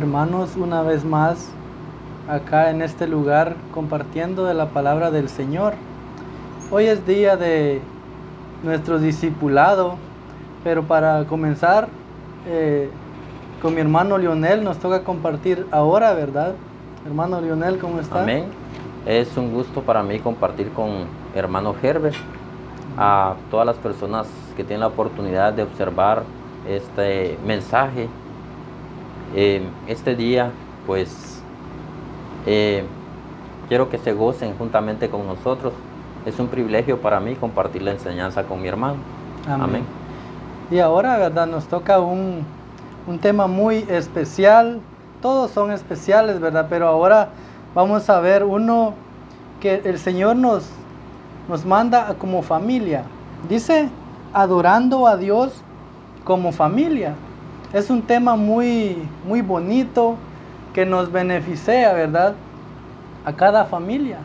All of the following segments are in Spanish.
hermanos, una vez más acá en este lugar compartiendo de la palabra del Señor. Hoy es día de nuestro discipulado, pero para comenzar con mi hermano Lionel nos toca compartir ahora, ¿verdad? Hermano Lionel, ¿cómo está? Amén. Es un gusto para mí compartir con hermano Herbert, a todas las personas que tienen la oportunidad de observar este mensaje. Este día, pues, quiero que se gocen juntamente con nosotros. Es un privilegio para mí compartir la enseñanza con mi hermano. Amén. Amén. Y ahora, ¿verdad? Nos toca un tema muy especial. Todos son especiales, ¿verdad? Pero ahora vamos a ver uno que el Señor nos manda como familia. Dice, adorando a Dios como familia. Es un tema muy bonito que nos beneficia, ¿verdad? A cada familia.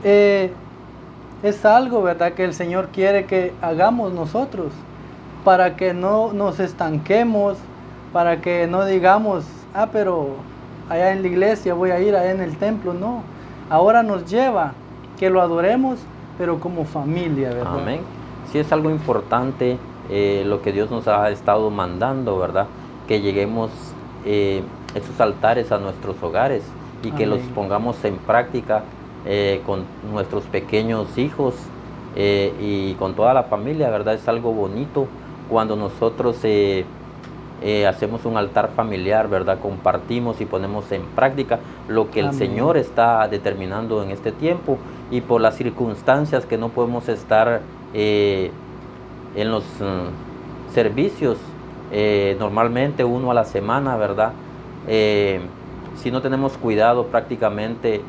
Es algo, ¿verdad? Que el Señor quiere que hagamos nosotros, para que no nos estanquemos, para que no digamos, pero allá en la iglesia voy a ir, allá en el templo. No, ahora nos lleva que lo adoremos, pero como familia, ¿verdad? Amén. Sí, es algo importante lo que Dios nos ha estado mandando, ¿verdad? Que lleguemos esos altares a nuestros hogares y que los pongamos en práctica con nuestros pequeños hijos y con toda la familia, ¿verdad? Es algo bonito cuando nosotros hacemos un altar familiar, ¿verdad? Compartimos y ponemos en práctica lo que el Señor está determinando en este tiempo, y por las circunstancias que no podemos estar en los servicios normalmente uno a la semana, ¿verdad? Si no tenemos cuidado, prácticamente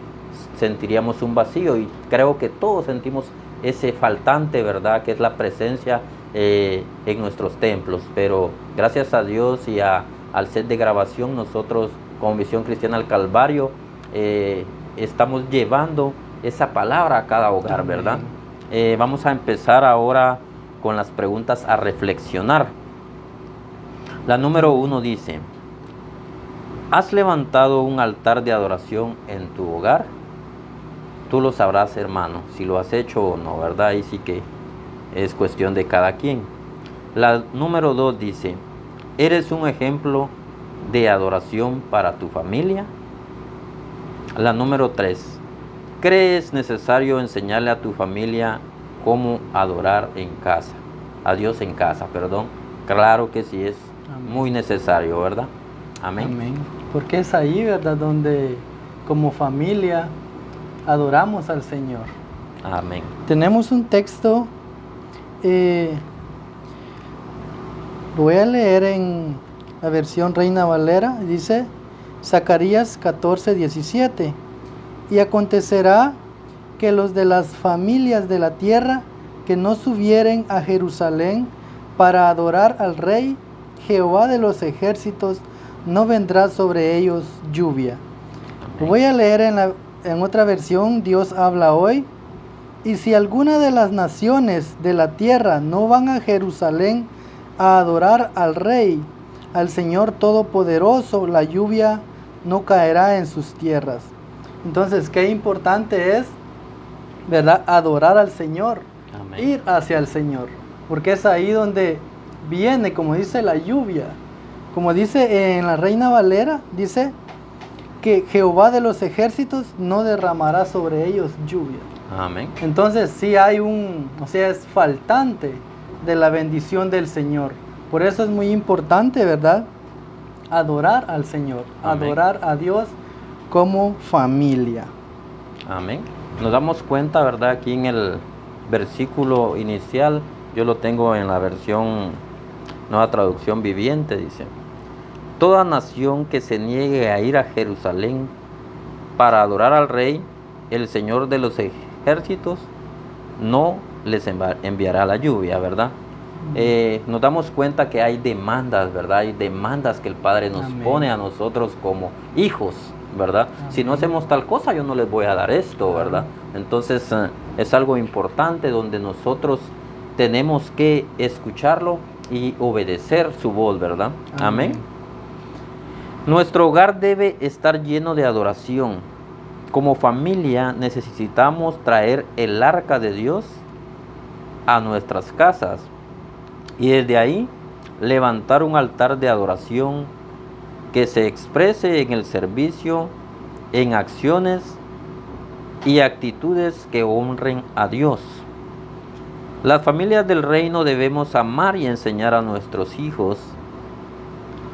sentiríamos un vacío, y creo que todos sentimos ese faltante, ¿verdad? Que es la presencia en nuestros templos. Pero gracias a Dios y al set de grabación, nosotros como Visión Cristiana al Calvario estamos llevando esa palabra a cada hogar, ¿verdad? Vamos a empezar ahora con las preguntas a reflexionar. La número 1 dice: ¿has levantado un altar de adoración en tu hogar? Tú lo sabrás, hermano, si lo has hecho o no, ¿verdad? Ahí sí que es cuestión de cada quien. La número 2 dice: ¿eres un ejemplo de adoración para tu familia? La número 3: ¿crees necesario enseñarle a tu familia cómo adorar en casa? A Dios en casa, perdón. Claro que sí, es muy necesario, ¿verdad? Amén. Amén. Porque es ahí, ¿verdad? Donde como familia adoramos al Señor. Amén. Tenemos un texto, lo voy a leer en la versión Reina Valera. Dice Zacarías 14:17: y acontecerá que los de las familias de la tierra que no subieren a Jerusalén para adorar al Rey Jehová de los ejércitos, no vendrá sobre ellos lluvia. Lo voy a leer en otra versión, Dios habla hoy. Y si alguna de las naciones de la tierra no van a Jerusalén a adorar al Rey, al Señor Todopoderoso, la lluvia no caerá en sus tierras. Entonces, qué importante es, ¿verdad? Adorar al Señor. Amén. Ir hacia el Señor, porque es ahí donde viene, como dice, la lluvia. Como dice en la Reina Valera, dice que Jehová de los ejércitos no derramará sobre ellos lluvia. Amén. Entonces sí hay es faltante de la bendición del Señor. Por eso es muy importante, ¿verdad? Adorar al Señor. Amén. Adorar a Dios como familia. Amén. Nos damos cuenta, ¿verdad? Aquí en el versículo inicial, yo lo tengo en la versión Nueva Traducción Viviente, dice: toda nación que se niegue a ir a Jerusalén para adorar al Rey, el Señor de los ejércitos, no les enviará la lluvia, ¿verdad? Nos damos cuenta que hay demandas, ¿verdad? Hay demandas que el Padre nos pone a nosotros como hijos, ¿verdad? Si no hacemos tal cosa, yo no les voy a dar esto, ¿verdad? Entonces es algo importante donde nosotros tenemos que escucharlo y obedecer su voz, ¿verdad? Amén. Nuestro hogar debe estar lleno de adoración. Como familia necesitamos traer el arca de Dios a nuestras casas y desde ahí levantar un altar de adoración que se exprese en el servicio, en acciones y actitudes que honren a Dios. Las familias del reino debemos amar y enseñar a nuestros hijos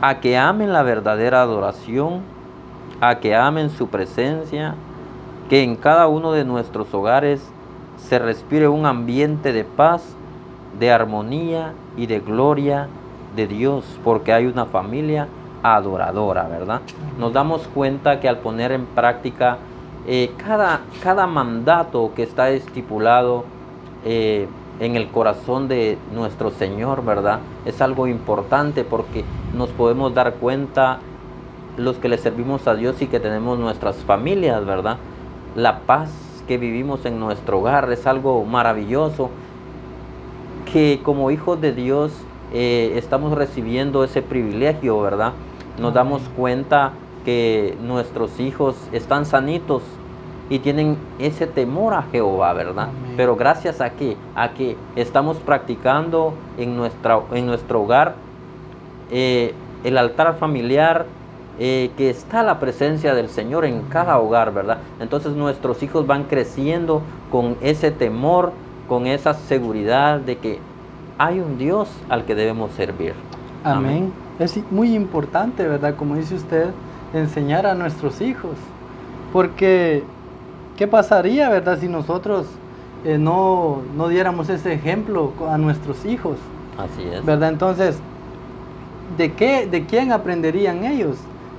a que amen la verdadera adoración, a que amen su presencia, que en cada uno de nuestros hogares se respire un ambiente de paz, de armonía y de gloria de Dios, porque hay una familia adoradora, ¿verdad? Nos damos cuenta que al poner en práctica cada mandato que está estipulado en el corazón de nuestro Señor, ¿verdad? Es algo importante porque nos podemos dar cuenta los que le servimos a Dios y que tenemos nuestras familias, ¿verdad? La paz que vivimos en nuestro hogar es algo maravilloso, que como hijos de Dios estamos recibiendo ese privilegio, ¿verdad? Nos damos cuenta que nuestros hijos están sanitos y tienen ese temor a Jehová, ¿verdad? Amén. Pero gracias a que estamos practicando en nuestro hogar el altar familiar, que está la presencia del Señor en cada hogar, ¿verdad? Entonces nuestros hijos van creciendo con ese temor, con esa seguridad de que hay un Dios al que debemos servir. Amén. Es muy importante, ¿verdad? Como dice usted, enseñar a nuestros hijos. Porque, ¿qué pasaría, verdad, si nosotros no diéramos ese ejemplo a nuestros hijos? Así es. ¿Verdad? Entonces, ¿de quién aprenderían ellos?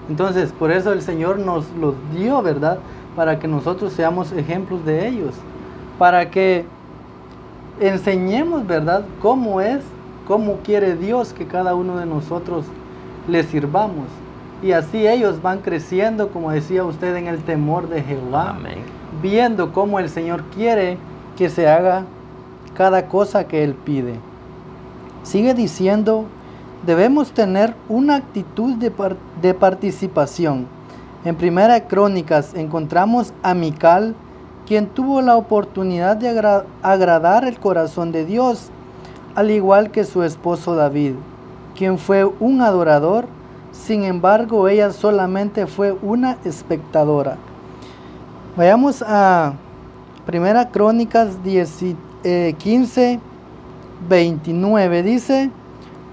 Entonces, por eso el Señor nos los dio, ¿verdad? Para que nosotros seamos ejemplos de ellos. Para que enseñemos, ¿verdad? Cómo quiere Dios que cada uno de nosotros le sirvamos. Y así ellos van creciendo, como decía usted, en el temor de Jehová. Amén. Viendo cómo el Señor quiere que se haga cada cosa que Él pide. Sigue diciendo, debemos tener una actitud de participación. En Primera Crónicas encontramos a Mical, quien tuvo la oportunidad de agradar el corazón de Dios, al igual que su esposo David, quien fue un adorador. Sin embargo, ella solamente fue una espectadora. Vayamos a Primera Crónicas 15, 29. Dice,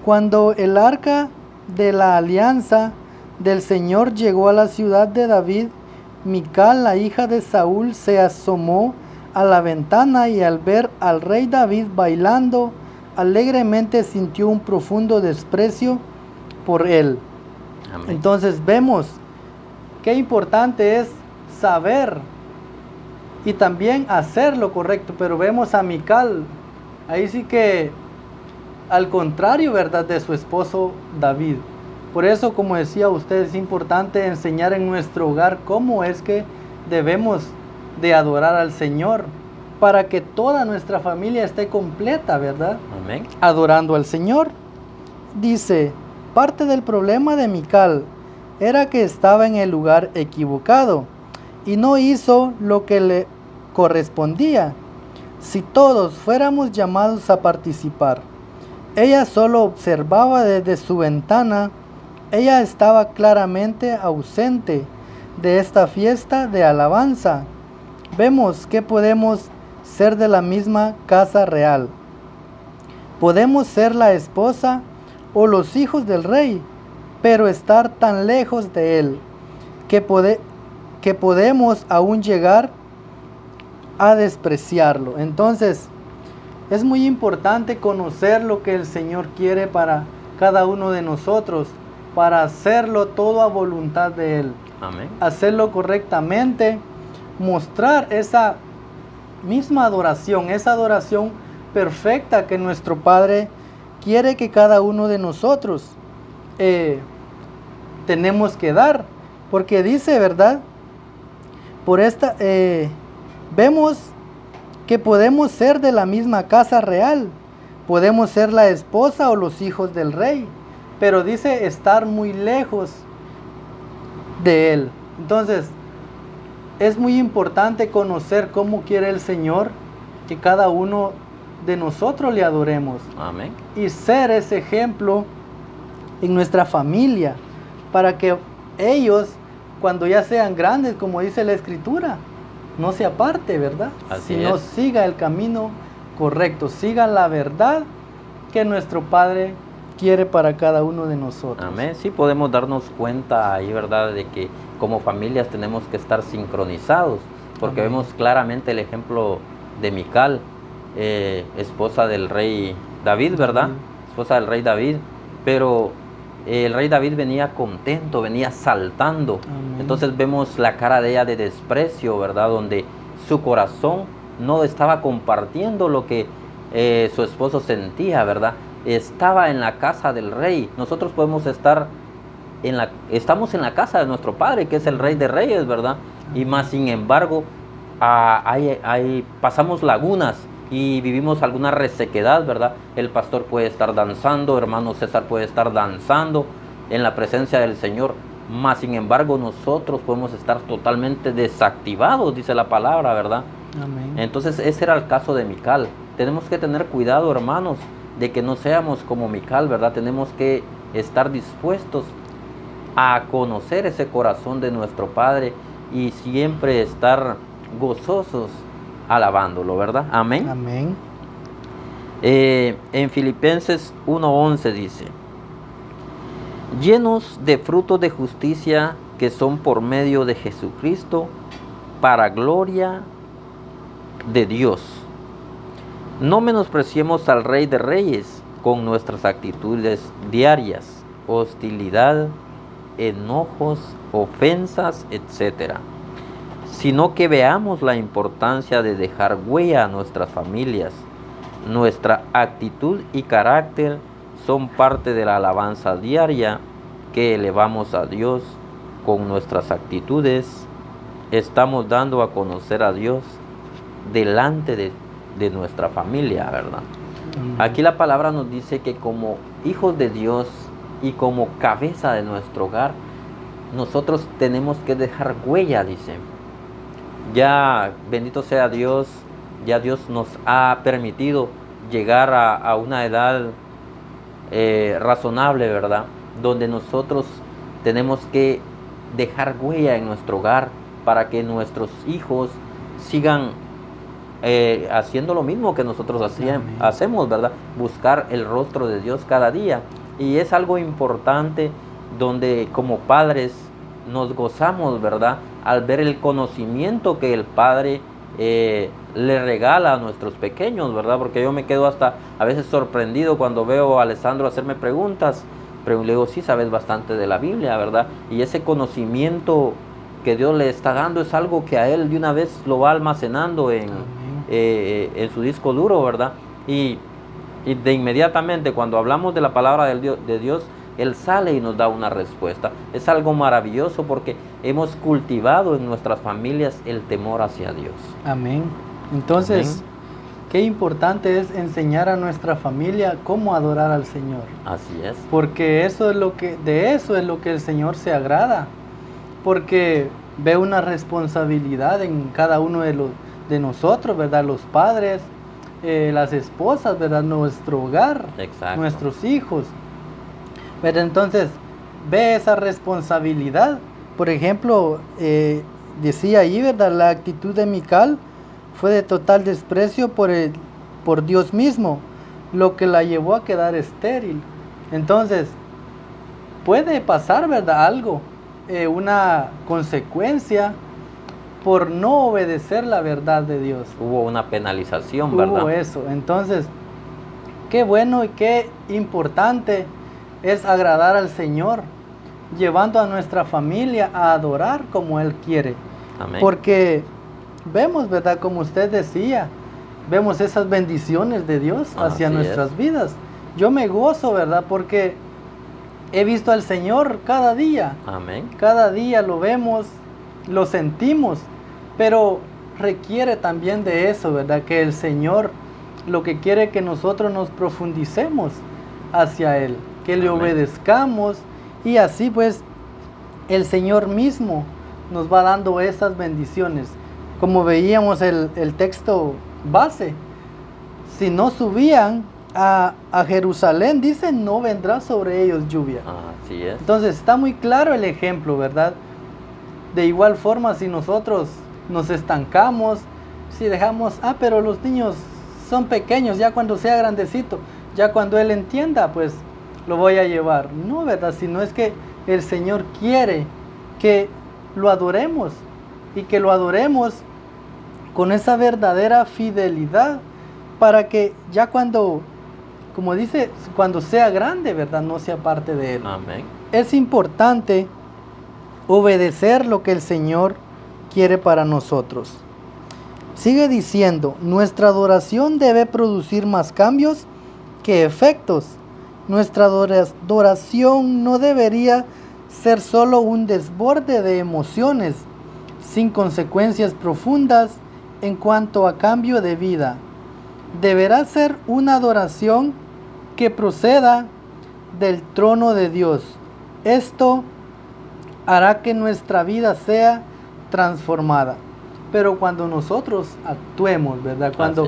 cuando el arca de la alianza del Señor llegó a la ciudad de David, Mical, la hija de Saúl, se asomó a la ventana y al ver al rey David bailando alegremente sintió un profundo desprecio por él. Amén. Entonces vemos qué importante es saber y también hacer lo correcto, pero vemos a Mical, ahí sí que al contrario, ¿verdad?, de su esposo David. Por eso, como decía usted, es importante enseñar en nuestro hogar cómo es que debemos de adorar al Señor, para que toda nuestra familia esté completa, ¿verdad? Amén. Adorando al Señor. Dice, parte del problema de Mical era que estaba en el lugar equivocado y no hizo lo que le correspondía. Si todos fuéramos llamados a participar, ella solo observaba desde su ventana. Ella estaba claramente ausente de esta fiesta de alabanza. Vemos que podemos ser de la misma casa real. Podemos ser la esposa o los hijos del rey, pero estar tan lejos de él que podemos aún llegar a despreciarlo. Entonces, es muy importante conocer lo que el Señor quiere para cada uno de nosotros, para hacerlo todo a voluntad de Él. Amén. Hacerlo correctamente, mostrar esa misma adoración, esa adoración perfecta que nuestro Padre quiere que cada uno de nosotros tenemos que dar. Porque dice, ¿verdad? Por esta, vemos que podemos ser de la misma casa real, podemos ser la esposa o los hijos del rey, pero dice estar muy lejos de Él. Entonces, es muy importante conocer cómo quiere el Señor que cada uno de nosotros le adoremos. Amén. Y ser ese ejemplo en nuestra familia, para que ellos, cuando ya sean grandes, como dice la Escritura, no se aparte, ¿verdad? Así Sino es. siga el camino correcto, siga la verdad que nuestro Padre quiere para cada uno de nosotros. Amén. Sí podemos darnos cuenta ahí, ¿verdad?, de que como familias tenemos que estar sincronizados, porque Amén. vemos claramente el ejemplo de Mical, esposa del rey David, ¿verdad? David. Esposa del rey David, pero el rey David venía contento, venía saltando. Amén. Entonces vemos la cara de ella de desprecio, ¿verdad?, donde su corazón no estaba compartiendo lo que su esposo sentía, ¿verdad? Estaba en la casa del rey. Nosotros podemos estar estamos en la casa de nuestro Padre, que es el Rey de Reyes, ¿verdad? Y más sin embargo, pasamos lagunas y vivimos alguna resequedad, ¿verdad? El pastor puede estar danzando, hermano César puede estar danzando en la presencia del Señor, más sin embargo nosotros podemos estar totalmente desactivados, dice la palabra, ¿verdad? Amén. Entonces ese era el caso de Mical. Tenemos que tener cuidado, hermanos, de que no seamos como Mical, ¿verdad? Tenemos que estar dispuestos a conocer ese corazón de nuestro Padre y siempre estar gozosos alabándolo, ¿verdad? Amén. Amén. En Filipenses 1:11 dice: llenos de frutos de justicia que son por medio de Jesucristo, para gloria de Dios. No menospreciemos al Rey de Reyes con nuestras actitudes diarias, hostilidad, enojos, ofensas, etc., sino que veamos la importancia de dejar huella a nuestras familias. Nuestra actitud y carácter son parte de la alabanza diaria que elevamos a Dios. Con nuestras actitudes estamos dando a conocer a Dios delante de nuestra familia, ¿verdad? Aquí la palabra nos dice que como hijos de Dios y como cabeza de nuestro hogar, nosotros tenemos que dejar huella, dice. Ya, bendito sea Dios, ya Dios nos ha permitido llegar a una edad razonable, ¿verdad? Donde nosotros tenemos que dejar huella en nuestro hogar para que nuestros hijos sigan haciendo lo mismo que nosotros hacemos, ¿verdad? Buscar el rostro de Dios cada día. Y es algo importante donde como padres nos gozamos, ¿verdad?, al ver el conocimiento que el Padre le regala a nuestros pequeños, ¿verdad? Porque yo me quedo hasta a veces sorprendido cuando veo a Alessandro hacerme preguntas. Pero le digo, sí, sabes bastante de la Biblia, ¿verdad? Y ese conocimiento que Dios le está dando es algo que a él de una vez lo va almacenando en su disco duro, ¿verdad? Y de inmediatamente cuando hablamos de la palabra de Dios, Él sale y nos da una respuesta. Es algo maravilloso porque hemos cultivado en nuestras familias el temor hacia Dios. Amén. Entonces, amén, qué importante es enseñar a nuestra familia cómo adorar al Señor. Así es. Porque de eso es lo que el Señor se agrada. Porque ve una responsabilidad en cada uno de nosotros, ¿verdad? Los padres, las esposas, ¿verdad? Nuestro hogar, exacto, nuestros hijos. Pero entonces, ve esa responsabilidad. Por ejemplo, decía ahí, ¿verdad? La actitud de Mical fue de total desprecio por Dios mismo, lo que la llevó a quedar estéril. Entonces, puede pasar, ¿verdad? Algo, una consecuencia por no obedecer la verdad de Dios. Hubo una penalización, ¿verdad? Hubo eso. Entonces, qué bueno y qué importante es agradar al Señor, llevando a nuestra familia a adorar como Él quiere. Amén. Porque vemos, ¿verdad? Como usted decía, vemos esas bendiciones de Dios hacia nuestras vidas. Yo me gozo, ¿verdad? Porque he visto al Señor cada día. Amén. Cada día lo vemos, lo sentimos, pero requiere también de eso, ¿verdad? Que el Señor lo que quiere es que nosotros nos profundicemos hacia Él, que le obedezcamos y así pues el Señor mismo nos va dando esas bendiciones. Como veíamos el texto base, si no subían a Jerusalén, dice, no vendrá sobre ellos lluvia. Así es. Entonces está muy claro el ejemplo, ¿verdad? De igual forma, si nosotros nos estancamos, si dejamos, pero los niños son pequeños, ya cuando sea grandecito, ya cuando él entienda, pues lo voy a llevar. No, ¿verdad? Sino es que el Señor quiere que lo adoremos y que lo adoremos con esa verdadera fidelidad para que ya cuando, como dice, cuando sea grande, ¿verdad? No sea parte de él. Amén. Es importante obedecer lo que el Señor quiere para nosotros. Sigue diciendo, nuestra adoración debe producir más cambios que efectos. Nuestra adoración no debería ser solo un desborde de emociones, sin consecuencias profundas en cuanto a cambio de vida. Deberá ser una adoración que proceda del trono de Dios. Esto hará que nuestra vida sea transformada. Pero cuando nosotros actuemos, ¿verdad? Cuando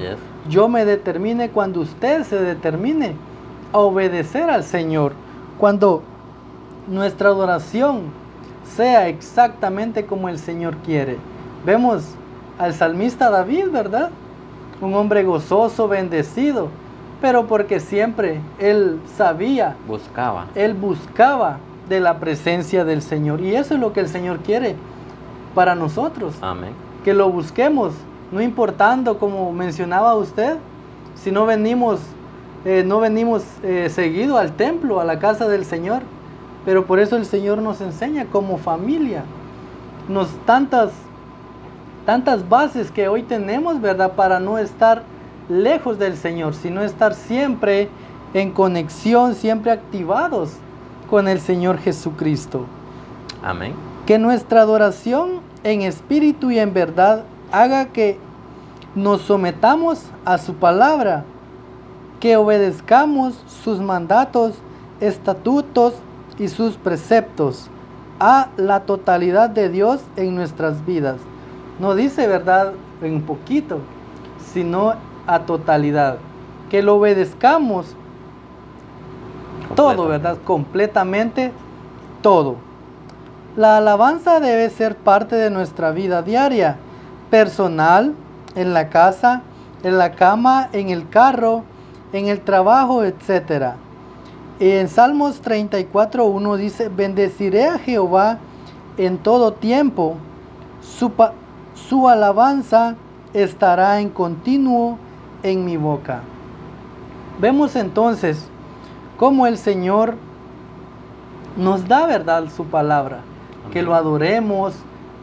yo me determine, cuando usted se determine a obedecer al Señor, cuando nuestra adoración sea exactamente como el Señor quiere. Vemos al salmista David, ¿verdad? Un hombre gozoso, bendecido, pero porque siempre él sabía, él buscaba de la presencia del Señor. Y eso es lo que el Señor quiere para nosotros. Amén. Que lo busquemos, no importando, como mencionaba usted, si no venimos seguido al templo, a la casa del Señor. Pero por eso el Señor nos enseña como familia, tantas bases que hoy tenemos, ¿verdad? Para no estar lejos del Señor, sino estar siempre en conexión, siempre activados con el Señor Jesucristo. Amén. Que nuestra adoración en espíritu y en verdad haga que nos sometamos a su palabra, que obedezcamos sus mandatos, estatutos y sus preceptos a la totalidad de Dios en nuestras vidas. No dice, ¿verdad?, en poquito, sino a totalidad. Que lo obedezcamos todo, ¿verdad? Completamente todo. La alabanza debe ser parte de nuestra vida diaria, personal, en la casa, en la cama, en el carro, en el trabajo, etc. En Salmos 34:1 dice, bendeciré a Jehová en todo tiempo, su alabanza estará en continuo en mi boca. Vemos entonces cómo el Señor nos da, ¿verdad?, su palabra. Amén. Que lo adoremos,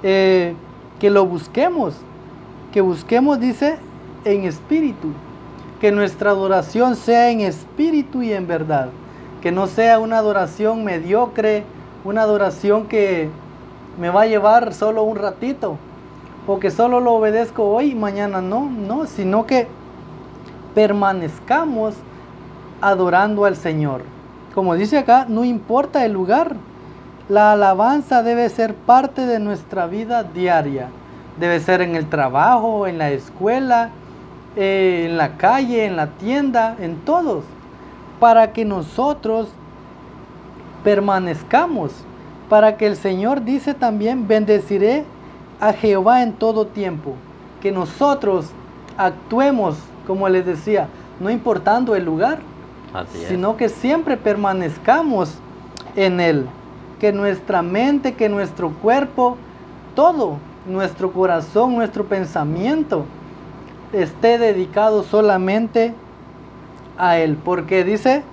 que lo busquemos, dice, en espíritu, que nuestra adoración sea en espíritu y en verdad, que no sea una adoración mediocre, una adoración que me va a llevar solo un ratito, o que solo lo obedezco hoy y mañana no, sino que permanezcamos adorando al Señor. Como dice acá, no importa el lugar, la alabanza debe ser parte de nuestra vida diaria. Debe ser en el trabajo, en la escuela, en la calle, en la tienda, en todos, para que nosotros permanezcamos, para que el Señor dice también, bendeciré a Jehová en todo tiempo, que nosotros actuemos, como les decía, no importando el lugar, sino que siempre permanezcamos en Él, que nuestra mente, que nuestro cuerpo, todo, nuestro corazón, nuestro pensamiento, esté dedicado solamente a Él, porque dice,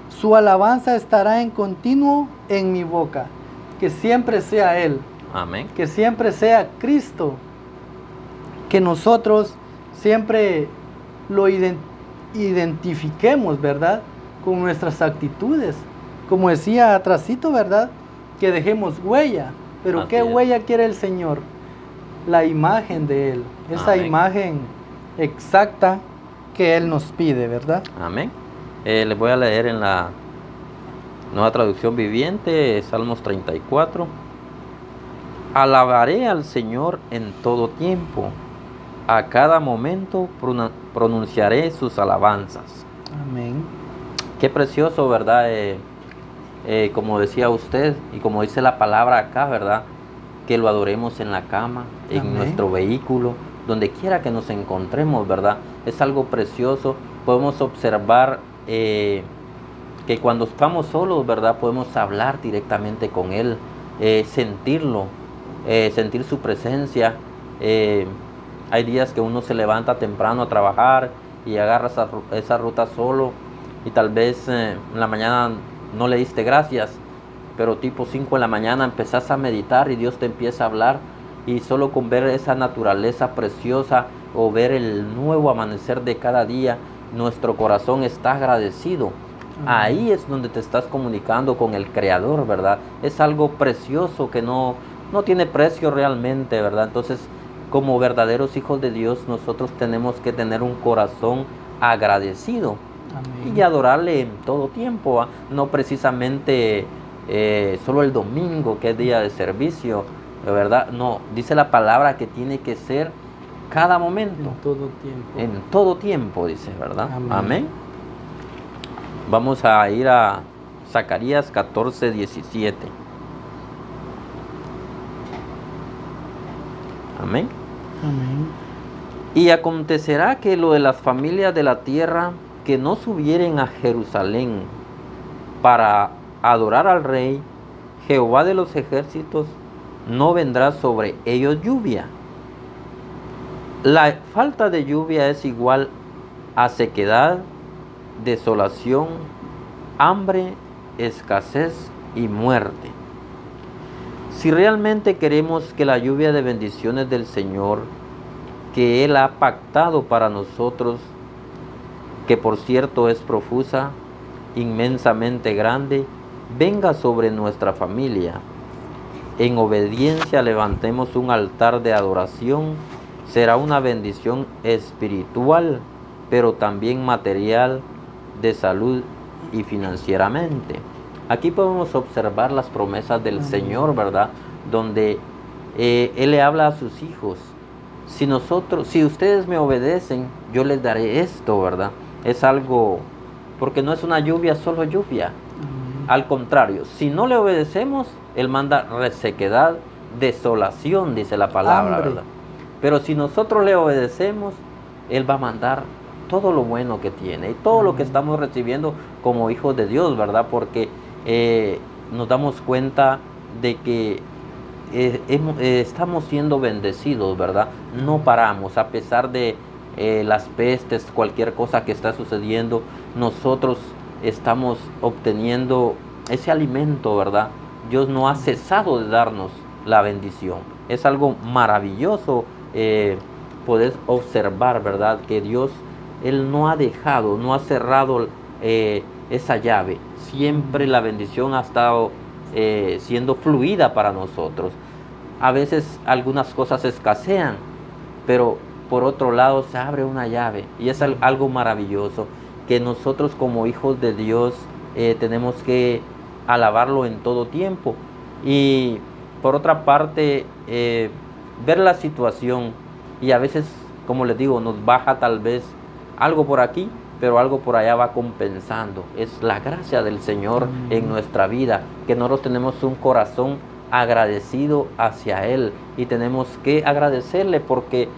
su alabanza estará en continuo en mi boca, que siempre sea Él. Amén. Que siempre sea Cristo, que nosotros siempre lo identifiquemos, ¿verdad?, con nuestras actitudes. Como decía atrasito, ¿verdad?, que dejemos huella. Pero Así ¿qué es. huella quiere el Señor? La imagen de Él, esa Amén. imagen exacta que Él nos pide, ¿verdad? Amén. Les voy a leer en la Nueva Traducción Viviente, Salmos 34. Alabaré al Señor en todo tiempo. A cada momento pronunciaré sus alabanzas. Amén. Qué precioso, ¿verdad? Como decía usted y como dice la palabra acá, ¿verdad? Que lo adoremos en la cama, en Amén. nuestro vehículo, donde quiera que nos encontremos, ¿verdad? Es algo precioso. Podemos observar que cuando estamos solos, ¿verdad? Podemos hablar directamente con Él, sentirlo, sentir su presencia. Hay días que uno se levanta temprano a trabajar y agarra esa ruta solo y tal vez en la mañana no le diste gracias, pero tipo 5 de la mañana empezás a meditar y Dios te empieza a hablar, y solo con ver esa naturaleza preciosa o ver el nuevo amanecer de cada día, nuestro corazón está agradecido. Ahí es donde te estás comunicando con el Creador, ¿verdad? Es algo precioso que no tiene precio realmente, ¿verdad? Entonces, como verdaderos hijos de Dios, nosotros tenemos que tener un corazón agradecido. Amén. Y adorarle en todo tiempo, ¿eh? No precisamente solo el domingo, que es día de servicio, ¿verdad? No, dice la palabra que tiene que ser cada momento. En todo tiempo. En todo tiempo, dice, ¿verdad? Amén. Amén. Vamos a ir a Zacarías 14:17. Amén. Amén. Y acontecerá que lo de las familias de la tierra que no subieren a Jerusalén para adorar al Rey, Jehová de los ejércitos, no vendrá sobre ellos lluvia. La falta de lluvia es igual a sequedad, desolación, hambre, escasez y muerte. Si realmente queremos que la lluvia de bendiciones del Señor, que Él ha pactado para nosotros, que por cierto es profusa, inmensamente grande, venga sobre nuestra familia, en obediencia levantemos un altar de adoración, será una bendición espiritual, pero también material, de salud y financieramente. Aquí podemos observar las promesas del Señor, ¿verdad? Donde Él le habla a sus hijos. Si ustedes me obedecen, yo les daré esto, ¿verdad? Es algo, porque no es una lluvia, solo lluvia. Al contrario, si no le obedecemos, Él manda resequedad, desolación, dice la palabra, Hambre. ¿verdad? Pero si nosotros le obedecemos, Él va a mandar todo lo bueno que tiene y todo lo que estamos recibiendo como hijos de Dios, ¿verdad? Porque nos damos cuenta de que estamos siendo bendecidos, ¿verdad? No paramos, a pesar de las pestes, cualquier cosa que está sucediendo, nosotros estamos obteniendo ese alimento, ¿verdad? Dios no ha cesado de darnos la bendición. Es algo maravilloso poder observar, ¿verdad? Que Dios, Él no ha dejado, no ha cerrado esa llave. Siempre la bendición ha estado siendo fluida para nosotros. A veces algunas cosas escasean, pero por otro lado se abre una llave y es algo maravilloso que nosotros como hijos de Dios tenemos que alabarlo en todo tiempo. Y por otra parte, ver la situación, y a veces, como les digo, nos baja tal vez algo por aquí, pero algo por allá va compensando. Es la gracia del Señor en nuestra vida, que nosotros tenemos un corazón agradecido hacia Él y tenemos que agradecerle porque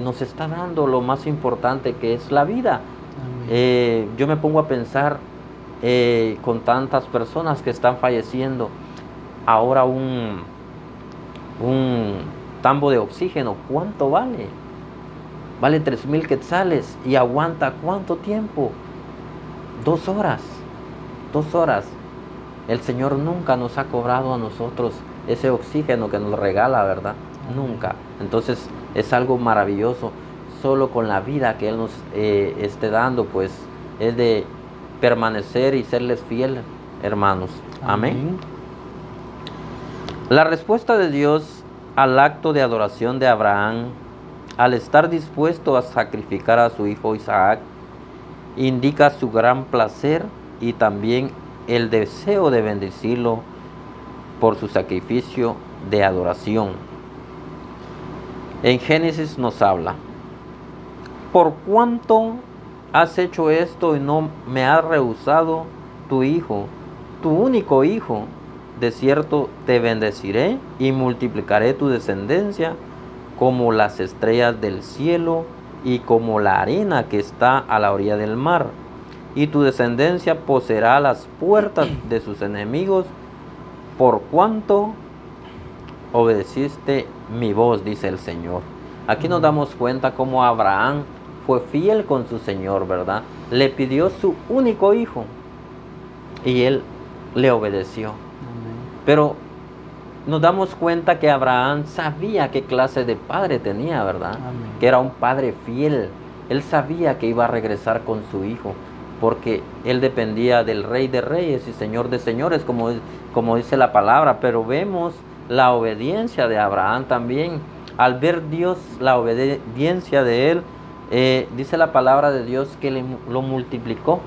nos está dando lo más importante, que es la vida. Yo me pongo a pensar con tantas personas que están falleciendo. Ahora un tambo de oxígeno, ¿cuánto vale? Vale 3,000 quetzales y aguanta ¿cuánto tiempo? 2 horas. 2 horas. El Señor nunca nos ha cobrado a nosotros ese oxígeno que nos regala, ¿verdad? Nunca. Entonces es algo maravilloso. Solo con la vida que Él nos esté dando, pues es de permanecer y serles fieles, hermanos. Amén. La respuesta de Dios al acto de adoración de Abraham, al estar dispuesto a sacrificar a su hijo Isaac, indica su gran placer y también el deseo de bendecirlo por su sacrificio de adoración. En Génesis nos habla: por cuanto has hecho esto y no me has rehusado tu hijo, tu único hijo, de cierto te bendeciré y multiplicaré tu descendencia como las estrellas del cielo y como la arena que está a la orilla del mar. Y tu descendencia poseerá las puertas de sus enemigos, por cuanto obedeciste mi voz, dice el Señor. Aquí nos damos cuenta cómo Abraham fue fiel con su Señor, ¿verdad? Le pidió su único hijo y él le obedeció. Amén. Pero nos damos cuenta que Abraham sabía qué clase de padre tenía, ¿verdad? Amén. Que era un padre fiel. Él sabía que iba a regresar con su hijo, porque él dependía del Rey de Reyes y Señor de Señores, como dice la palabra. Pero vemos la obediencia de Abraham también. Al ver Dios la obediencia de él, dice la palabra de Dios que lo multiplicó.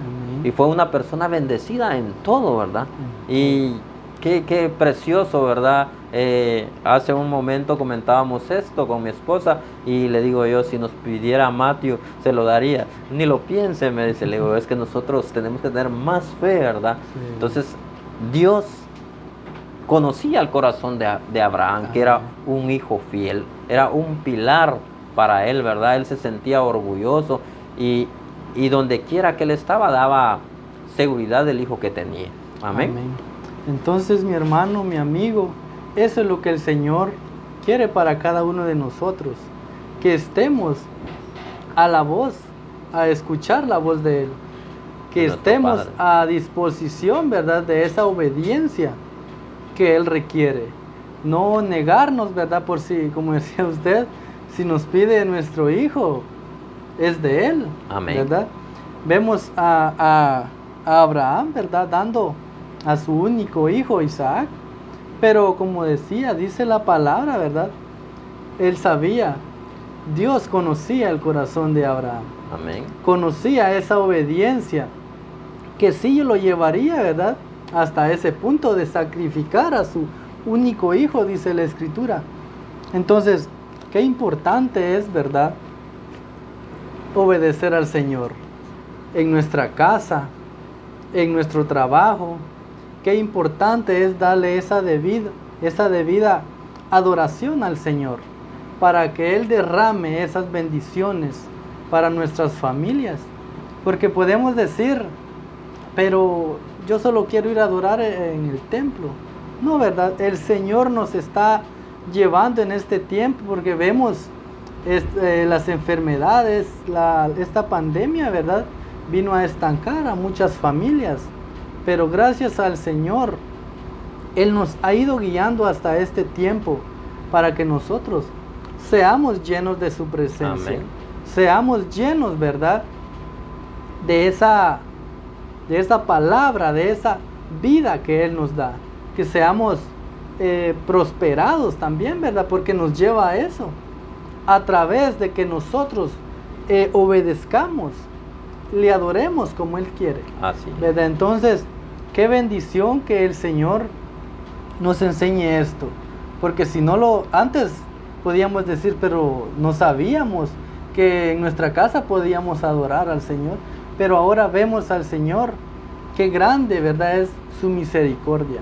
Amén. Y fue una persona bendecida en todo, ¿verdad? Y qué precioso, ¿verdad? Hace un momento comentábamos esto con mi esposa y le digo yo, si nos pidiera Matthew, se lo daría. Ni lo piense, me dice. Le digo, es que nosotros tenemos que tener más fe, ¿verdad? Sí. Entonces, Dios conocía el corazón de Abraham, que era un hijo fiel, era un pilar para él, ¿verdad? Él se sentía orgulloso y donde quiera que él estaba, daba seguridad del hijo que tenía. Amén. Amén. Entonces, mi hermano, mi amigo, eso es lo que el Señor quiere para cada uno de nosotros, que estemos a la voz, a escuchar la voz de Él, que De nuestro estemos Padre. a disposición, ¿verdad?, de esa obediencia que Él requiere. No negarnos, ¿verdad?, por si, como decía usted, si nos pide nuestro hijo, es de Él. Amén. ¿Verdad? Vemos a Abraham, ¿verdad?, dando a su único hijo Isaac, pero como decía, dice la palabra, ¿verdad?, él sabía, Dios conocía el corazón de Abraham, Amén. conocía esa obediencia, que sí lo llevaría, ¿verdad?, hasta ese punto de sacrificar a su único hijo, dice la Escritura. Entonces, qué importante es, ¿verdad?, obedecer al Señor en nuestra casa, en nuestro trabajo. Qué importante es darle esa debida adoración al Señor, para que Él derrame esas bendiciones para nuestras familias. Porque podemos decir, pero yo solo quiero ir a adorar en el templo. No, ¿verdad? El Señor nos está llevando en este tiempo, porque vemos las enfermedades, esta pandemia, ¿verdad?, vino a estancar a muchas familias. Pero gracias al Señor, Él nos ha ido guiando hasta este tiempo para que nosotros seamos llenos de su presencia. Amén. Seamos llenos, ¿verdad?, de esa palabra, de esa vida que Él nos da. Que seamos prosperados también, ¿verdad?, porque nos lleva a eso. A través de que nosotros obedezcamos, le adoremos como Él quiere. Así. ¿Verdad? Entonces, qué bendición que el Señor nos enseñe esto. Porque si no antes podíamos decir, pero no sabíamos que en nuestra casa podíamos adorar al Señor. Pero ahora vemos al Señor, qué grande, ¿verdad?, es su misericordia.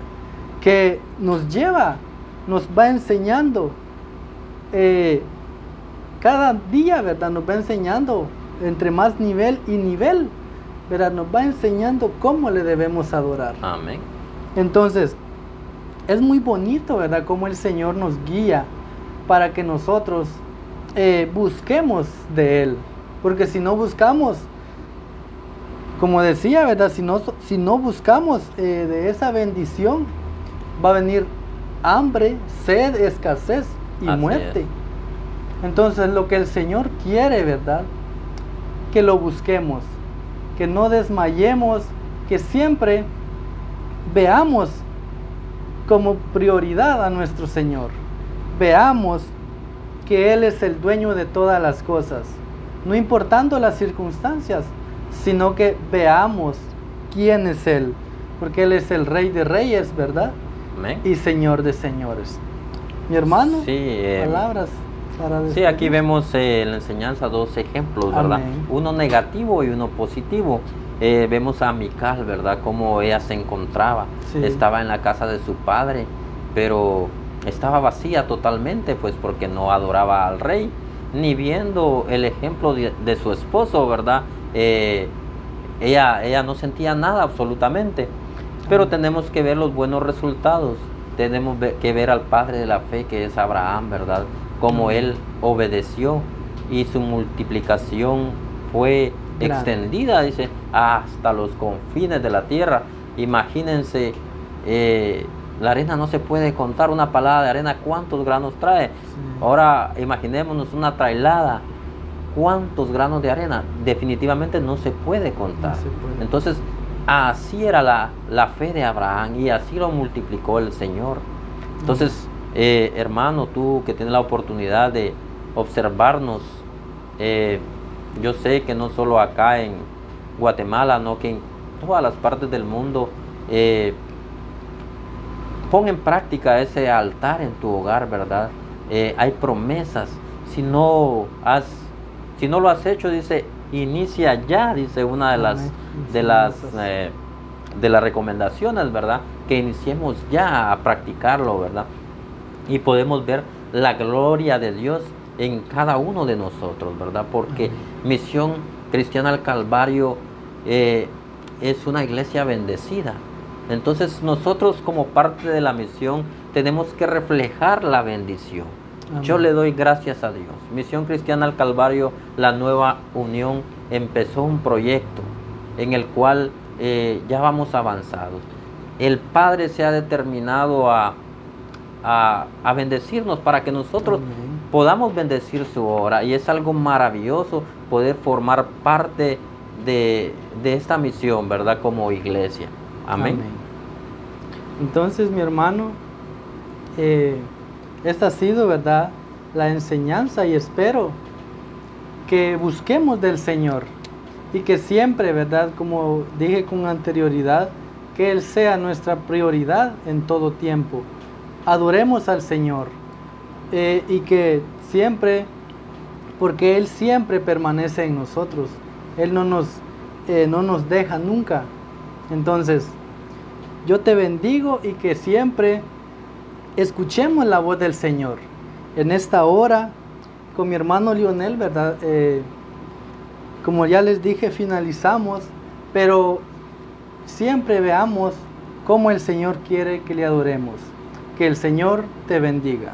Que nos lleva, nos va enseñando cada día, ¿verdad? Nos va enseñando entre más nivel y nivel, ¿verdad? Nos va enseñando cómo le debemos adorar. Amén. Entonces, es muy bonito, ¿verdad?, cómo el Señor nos guía para que nosotros busquemos de Él. Porque si no buscamos, como decía, ¿verdad?, si no buscamos de esa bendición, va a venir hambre, sed, escasez y Así muerte. es. Entonces, lo que el Señor quiere, ¿verdad?, que lo busquemos, que no desmayemos, que siempre veamos como prioridad a nuestro Señor. Veamos que Él es el dueño de todas las cosas, no importando las circunstancias, sino que veamos quién es Él, porque Él es el Rey de Reyes, ¿verdad? Amén. y Señor de señores. Mi hermano, Sí, palabras para sí, despedir. aquí vemos en la enseñanza dos ejemplos, ¿verdad? Amén. Uno negativo y uno positivo. Vemos a Mical, ¿verdad? Cómo ella se encontraba. Sí. Estaba en la casa de su padre, pero estaba vacía totalmente, pues porque no adoraba al rey, ni viendo el ejemplo de su esposo, ¿verdad? Ella no sentía nada absolutamente. Pero tenemos que ver los buenos resultados. Tenemos que ver al padre de la fe, que es Abraham, ¿verdad? Cómo él obedeció y su multiplicación fue Grande. extendida, dice, hasta los confines de la tierra. Imagínense, la arena no se puede contar, una palada de arena, ¿cuántos granos trae? Sí. Ahora imaginémonos una trailada, ¿cuántos granos de arena? Definitivamente no se puede contar. No se puede. Entonces, así era la fe de Abraham y así lo multiplicó el Señor. Entonces, hermano, tú que tienes la oportunidad de observarnos, yo sé que no solo acá en Guatemala, no, que en todas las partes del mundo, pon en práctica ese altar en tu hogar, ¿verdad? Hay promesas. Si no lo has hecho, dice, inicia ya, dice una de las recomendaciones, ¿verdad? Que iniciemos ya a practicarlo, ¿verdad? Y podemos ver la gloria de Dios en cada uno de nosotros, ¿verdad? Porque Misión Cristiana al Calvario es una iglesia bendecida. Entonces nosotros como parte de la misión tenemos que reflejar la bendición. Amén. Yo le doy gracias a Dios. Misión Cristiana al Calvario, la Nueva Unión, empezó un proyecto en el cual ya vamos avanzados. El Padre se ha determinado a bendecirnos para que nosotros podamos bendecir su obra, y es algo maravilloso poder formar parte de esta misión, ¿verdad? Como iglesia. Amén. Entonces, mi hermano, esta ha sido, ¿verdad?, la enseñanza, y espero que busquemos del Señor y que siempre, ¿verdad?, como dije con anterioridad, que Él sea nuestra prioridad en todo tiempo. Adoremos al Señor y que siempre, porque Él siempre permanece en nosotros, Él no nos deja nunca. Entonces, yo te bendigo y que siempre escuchemos la voz del Señor. En esta hora, con mi hermano Lionel, ¿verdad? Como ya les dije, finalizamos, pero siempre veamos cómo el Señor quiere que le adoremos. Que el Señor te bendiga.